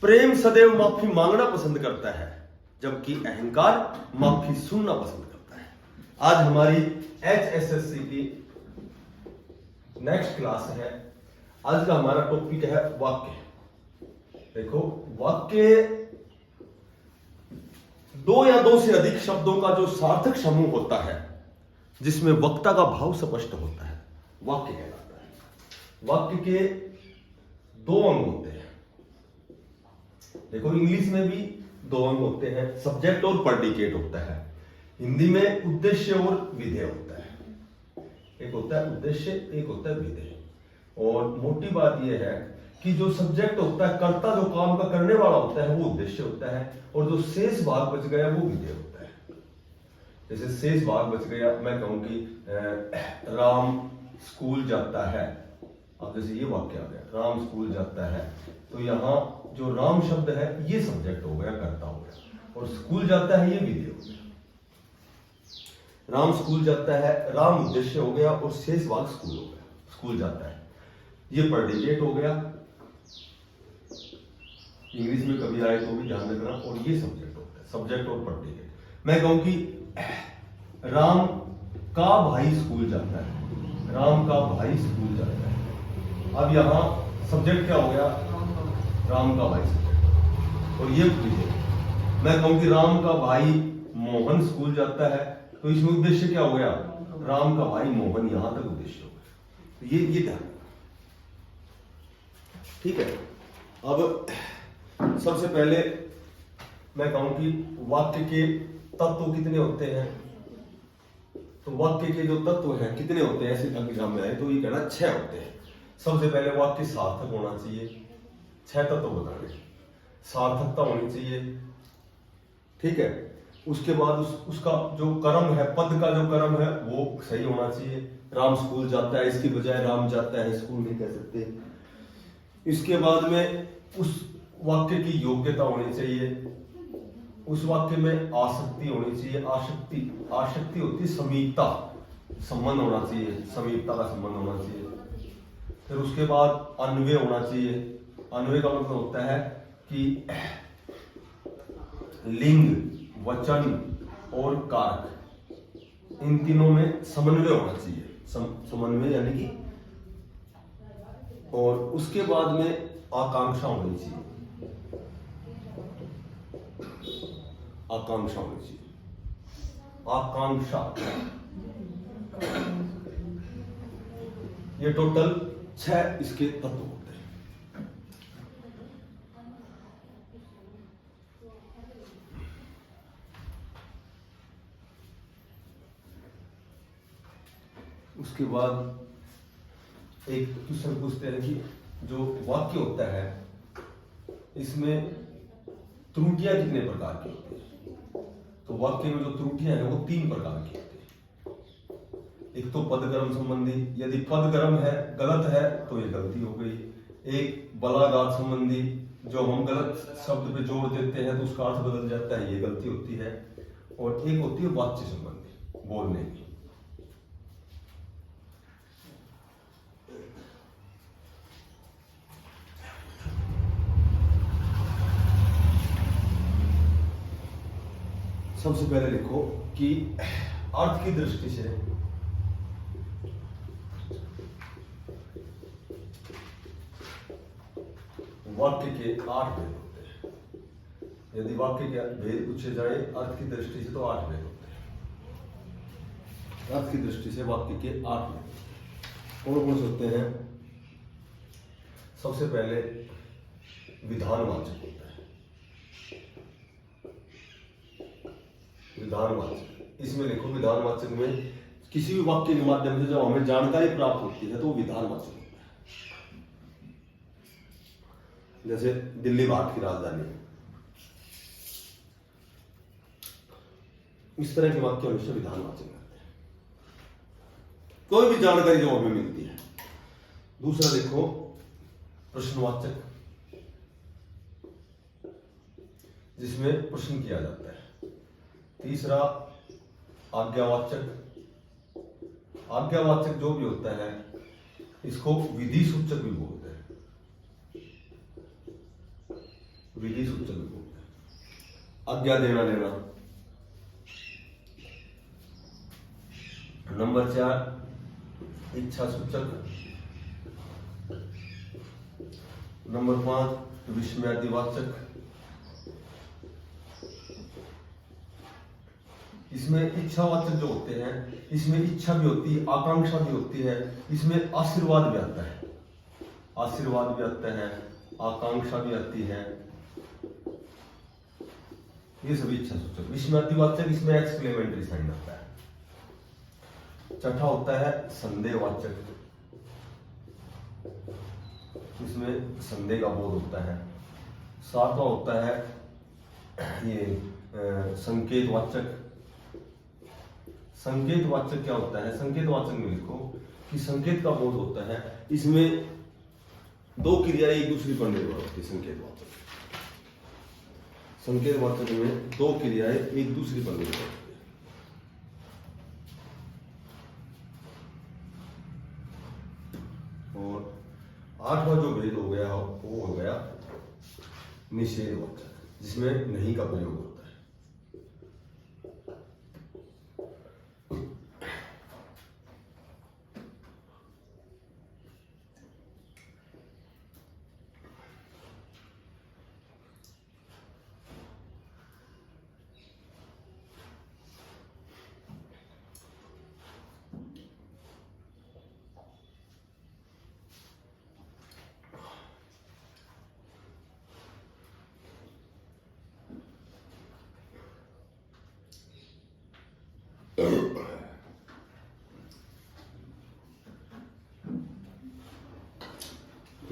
प्रेम सदैव माफी मांगना पसंद करता है, जबकि अहंकार माफी सुनना पसंद करता है। आज हमारी HSSC की नेक्स्ट क्लास है। आज का हमारा टॉपिक है वाक्य। देखो, वाक्य दो या दो से अधिक शब्दों का जो सार्थक समूह होता है, जिसमें वक्ता का भाव स्पष्ट होता है, वाक्य कहलाता है। वाक्य के दो अंग होते हैं। देखो, इंग्लिश में भी दो अंग होते हैं, सब्जेक्ट और प्रेडिकेट होता है। हिंदी में उद्देश्य और विधेय होता है। एक होता है उद्देश्य, एक होता है विधेय। और मोटी बात यह है कि जो सब्जेक्ट होता है, कर्ता जो काम का करने वाला होता है, वो उद्देश्य होता है, और जो शेष भाग बच गया वो विधेय होता है। जैसे शेष भाग बच गया, मैं कहूं कि राम स्कूल जाता है। अब जैसे ये वाक्य आ गया, राम स्कूल जाता है, तो यहां जो राम शब्द है ये सब्जेक्ट हो गया, कर्ता हो गया, और स्कूल जाता है ये विधेय हो गया। राम स्कूल जाता है, राम उद्देश्य हो गया, और शेष भाग स्कूल हो गया, स्कूल जाता है, ये प्रेडिकेट हो गया। इंग्लिश में कभी आए तो भी ध्यान रखना। और ये सब्जेक्ट होता है, सब्जेक्ट और प्रेडिकेट। मैं कहूं कि राम का भाई स्कूल जाता है, राम का भाई स्कूल जाता है। अब यहां सब्जेक्ट क्या हो गया? राम का भाई सब्जेक्ट, और ये विधेय। मैं कहूं कि राम का भाई मोहन स्कूल जाता है, तो इसमें उद्देश्य क्या हो गया? राम का भाई मोहन, यहां तक उद्देश्य हो गया। तो ये ध्यान, ठीक है। अब सबसे पहले मैं कहूं कि वाक्य के तत्व कितने होते हैं। तो वाक्य के जो तत्व हैं कितने होते हैं, ऐसे एग्जाम में आए तो ये कहना 6 होते हैं। सबसे पहले वाक्य सार्थक होना चाहिए, 6 तत्व बताने। सार्थकता होनी चाहिए, ठीक है। उसके बाद उसका जो कर्म है, पद का जो कर्म है वो सही होना चाहिए। राम स्कूल जाता है, इसकी बजाय राम जाता है, स्कूल नहीं कह सकते। इसके बाद में उस वाक्य की योग्यता होनी चाहिए, उस वाक्य में आसक्ति होनी चाहिए। आसक्ति होती है समीपता, संबंध होना चाहिए, समीपता का संबंध होना चाहिए। फिर उसके बाद अन्वय होना चाहिए। अन्वय का मतलब होता है कि लिंग, वचन और कारक, इन तीनों में समन्वय होना चाहिए। समन्वय यानी कि, और उसके बाद में आकांक्षा होनी चाहिए। आकांक्षा होनी चाहिए, आकांक्षा। ये टोटल 6 इसके तत्व होते हैं। उसके बाद एक क्वेश्चन पूछते हैं कि जो वाक्य होता है इसमें त्रुटियां कितने प्रकार की होती है। तो वाक्य में जो त्रुटियां हैं वो 3 प्रकार की होती है। एक तो पदक्रम संबंधी, यदि पदक्रम है गलत है तो ये गलती हो गई। एक बलाघात संबंधी, जो हम गलत शब्द पे जोड़ देते हैं तो उसका अर्थ बदल जाता है, ये गलती होती है। और एक होती है वाच्य संबंधी, बोलने की। सबसे पहले लिखो कि अर्थ की दृष्टि से वाक्य के 8 भेद होते हैं। यदि वाक्य के भेद पूछे जाए अर्थ की दृष्टि से तो 8 भेद होते हैं। अर्थ की दृष्टि से वाक्य के 8 भेद कौन कौन से होते हैं? सबसे पहले विधानवाचक होता है। विधानवाचक, इसमें लिखो विधानवाचक में किसी भी वाक्य के माध्यम से जब हमें जानकारी प्राप्त होती है तो वो विधानवाचक होता है। जैसे दिल्ली भारत की राजधानी है, इस तरह के वाक्य हमेशा विधानवाचक होते हैं, कोई भी जानकारी जो हमें मिलती है। दूसरा देखो प्रश्नवाचक, जिसमें प्रश्न किया जाता है। तीसरा आज्ञावाचक, आज्ञावाचक जो भी होता है इसको विधि सूचक भी बोलते हैं। विधि सूचक भी बोलते हैं। आज्ञा देना लेना। नंबर 4 इच्छा सूचक। नंबर 5 विस्मयादिवाचक। इसमें इच्छावाचक जो होते हैं, इसमें इच्छा भी होती है, आकांक्षा भी होती है, इसमें आशीर्वाद भी आता है, आशीर्वाद भी आता है, आकांक्षा भी आती है, ये सभी इच्छा सूचक। विस्मयादिवाचक, इसमें एक्सक्लेमेटरी साइन आता है। छठा होता है संदेहवाचक, इसमें संदेह का बोध होता है। सातवां होता है ये संकेतवाचक। संकेतवाचक क्या होता है? संकेतवाचक में लिखो कि संकेत का बोध होता है, इसमें दो क्रियाएं एक दूसरे पर निर्भर होती है। संकेतवाचक में दो क्रियाएं एक दूसरे पर निर्भर होती है। और आठवां जो भेद हो गया वो हो गया निषेधवाचक, जिसमें नहीं का प्रयोग होता है।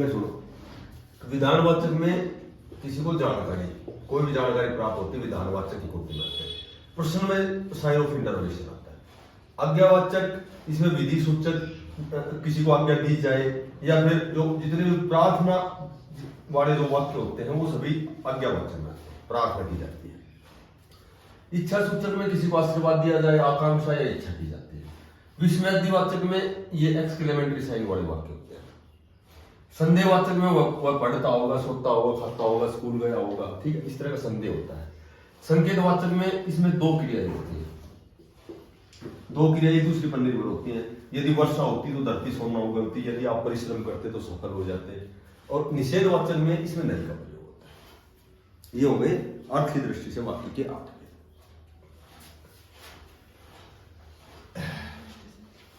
सुनो, विधानवाचक में किसी को जानकारी, कोई भी जानकारी प्राप्त होती है विधानवाचक की कोटि में आते हैं। प्रश्न में साइन ऑफ इंटरोगेशन आता है। आज्ञावाचक, इसमें विधि सूचक, किसी को आज्ञा दी जाए, या फिर जो जितने भी प्रार्थना वाले जो वाक्य होते हैं वो सभी आज्ञावाचक में आते हैं, प्रार्थना की जाती है। इच्छा सूचक में किसी को आशीर्वाद दिया जाए, आकांक्षा या इच्छा की जाती है। विस्मयादिवाचक में ये एक्सक्लेमेटरी साइन वाले वाक्य होते हैं। संदेहवाचक में वह पढ़ता होगा, सोता होगा, खाता होगा, स्कूल गया होगा, ठीक है, इस तरह का संदेह होता है। संकेतवाचक में इसमें दो क्रियाएं होती है, दो क्रियाएं एक दूसरे पर निर्भर होती हैं। यदि वर्षा होती तो धरती सोना उगलती, यदि आप परिश्रम करते तो सफल हो जाते। और निषेधवाचक में इसमें नहीं का प्रयोग होता है। ये हो गए अर्थ की दृष्टि से वाक्य के 8।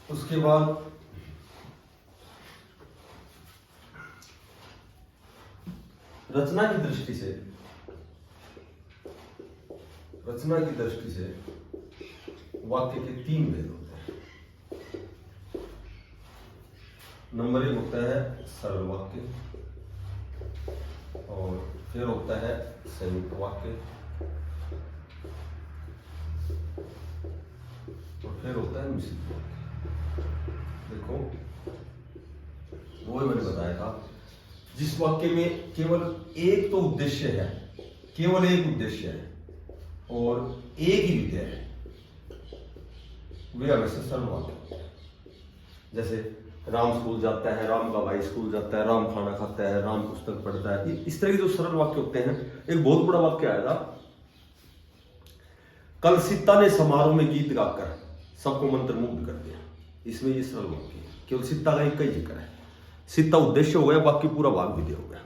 उसके बाद रचना की दृष्टि से, रचना की दृष्टि से वाक्य के 3 भेद होते हैं। नंबर 1 होता है सरल वाक्य, और फिर होता है संयुक्त वाक्य, और फिर होता है मिश्रित वाक्य। देखो, वो मैंने बताया था, जिस वाक्य में केवल एक तो उद्देश्य है, केवल एक उद्देश्य है और एक ही विधेय है, वे हमेशा सरल वाक्य होते हैं। जैसे राम स्कूल जाता है, राम का भाई स्कूल जाता है, राम खाना खाता है, राम पुस्तक पढ़ता है। इस तरह के जो सरल वाक्य होते हैं। एक बहुत बड़ा वाक्य आया था, कल सीता ने समारोह में गीत गाकर सबको मंत्रमुग्ध कर दिया। इसमें ये सरल वाक्य है, केवल सीता का एक ही जिक्र है। सीता उद्देश्य हो गया, बाकी पूरा भाग विधेय हो गया।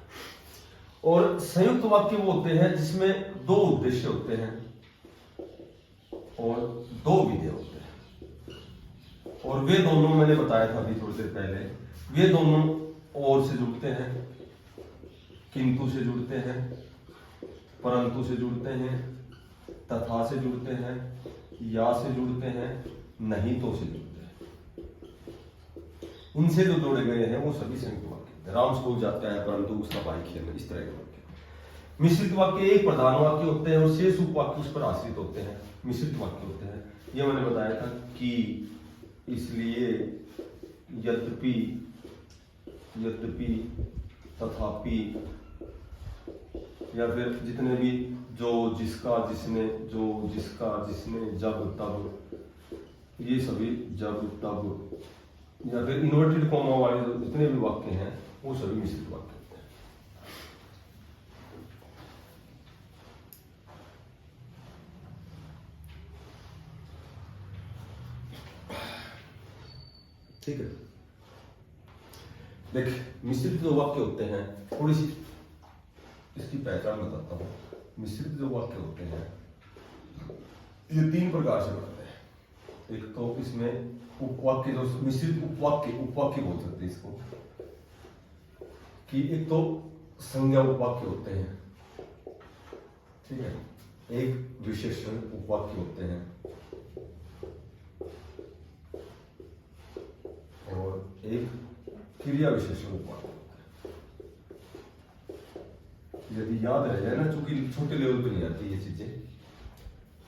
और संयुक्त वाक्य वो होते हैं जिसमें दो उद्देश्य होते हैं और दो विधेय होते हैं। और वे दोनों, मैंने बताया था अभी थोड़ी देर पहले, वे दोनों और से जुड़ते हैं, किंतु से जुड़ते हैं, परंतु से जुड़ते हैं, तथा से जुड़ते हैं, या से जुड़ते हैं, नहीं तो से जुड़ते हैं। इनसे जो जोड़े गए हैं वो सभी संयुक्त वाक्य। राम स्कूल जाता है परंतु उसका भाई खेल, इस तरह के वाक्य। मिश्रित वाक्य एक प्रधान वाक्य होते हैं और शेष उपवाक्य उस पर आश्रित होते हैं, मिश्रित वाक्य होते हैं। ये मैंने बताया था कि इसलिए, यद्यपि, यद्यपि, तथापि, या फिर जितने भी जो, जिसका, जिसने, जो, जिसका, जिसने, जब, तब, ये सभी जब, तब, या फिर इन्वर्टेड कॉमा वाले जितने भी वाक्य हैं वो सभी मिश्रित वाक्य होते हैं। ठीक है। देख, मिश्रित जो वाक्य होते हैं, थोड़ी सी इसकी पहचान बताता हूँ। मिश्रित जो वाक्य होते हैं ये 3 प्रकार से बनते हैं। एक तो इसमें उपवाक्य, जो मिश्रित उपवाक्य बोल सकते हैं इसको, कि एक तो संज्ञा उपवाक्य होते हैं, ठीक है, एक विशेषण उपवाक्य होते हैं, और एक क्रिया विशेषण उपवाक्य होता है। यदि याद रह जाए ना, चूंकि छोटे लेवल पे नहीं आती ये चीजें,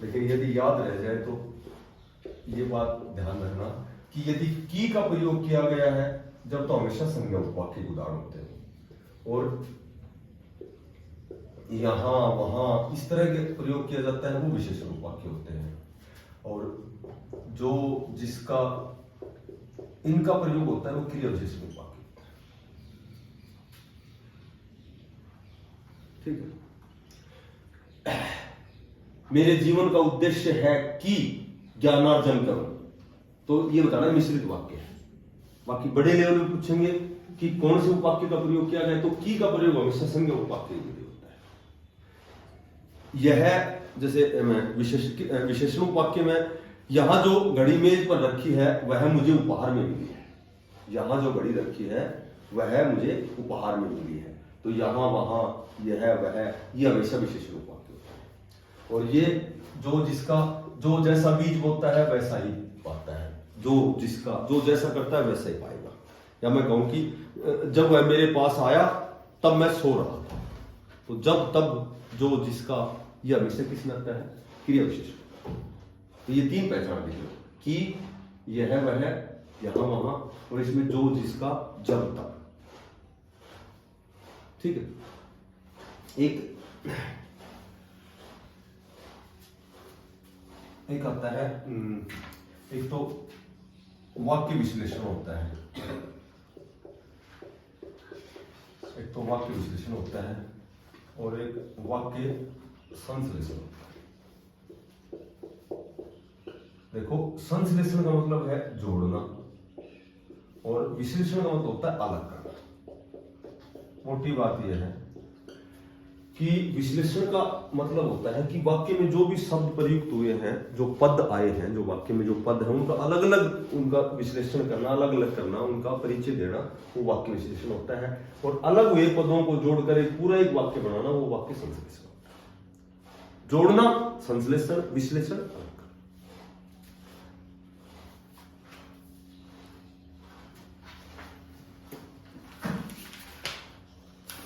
लेकिन यदि याद रह जाए तो ये बात ध्यान रखना कि यदि की का प्रयोग किया गया है जब, तो हमेशा संज्ञा उपवाक्य के उदाहरण होते हैं, और यहां वहां इस तरह के प्रयोग किया जाता है वो विशेषण उपवाक्य होते हैं। और जो जिसका इनका प्रयोग होता है वो क्रिया विशेषण उपवाक्य होता है, ठीक है। मेरे जीवन का उद्देश्य है कि ज्ञानार्जन करूं, तो ये बताना मिश्रित वाक्य है। बाकी बड़े लेवल में पूछेंगे कि कौन से उपवाक्य का प्रयोग किया जाए, तो की का प्रयोग हमेशा संज्ञा उपवाक्य के लिए होता है। यह जैसे विशेषण उपवाक्य में, यहां जो घड़ी मेज पर रखी है वह मुझे उपहार में मिली है, यहां जो घड़ी रखी है वह मुझे उपहार में मिली है, तो यहां वहां यह वह, ये हमेशा विशेषण उपवाक्य होता है। और ये जो जिसका जो जैसा बीज बोता है वैसा ही पाता है, जो जिसका जो जैसा करता है वैसा ही पाएगा। या मैं कहूं कि जब वह मेरे पास आया तब मैं सो रहा था, तो जब तब जो जिसका, यह हमेशा किसमें आता है, क्रिया विशेषण। तो ये 3 पहचान लीजिए कि यह वह, यहां वहां, और इसमें जो जिसका, जब तक, ठीक है। एक आता है, एक तो वाक्य विश्लेषण होता है, एक तो वाक्य विश्लेषण होता है, और एक वाक्य संश्लेषण होता है। देखो, संश्लेषण का मतलब है जोड़ना, और विश्लेषण का मतलब होता है अलग करना। मोटी बात यह है कि विश्लेषण का मतलब होता है कि वाक्य में जो भी शब्द प्रयुक्त हुए हैं, जो पद आए हैं, जो वाक्य में जो पद है उनका अलग अलग, उनका विश्लेषण करना, अलग अलग करना, उनका परिचय देना, वो वाक्य विश्लेषण होता है। और अलग हुए पदों को जोड़कर एक पूरा एक वाक्य बनाना, वो वाक्य संश्लेषण होता है। जोड़ना संश्लेषण, विश्लेषण अलग करना।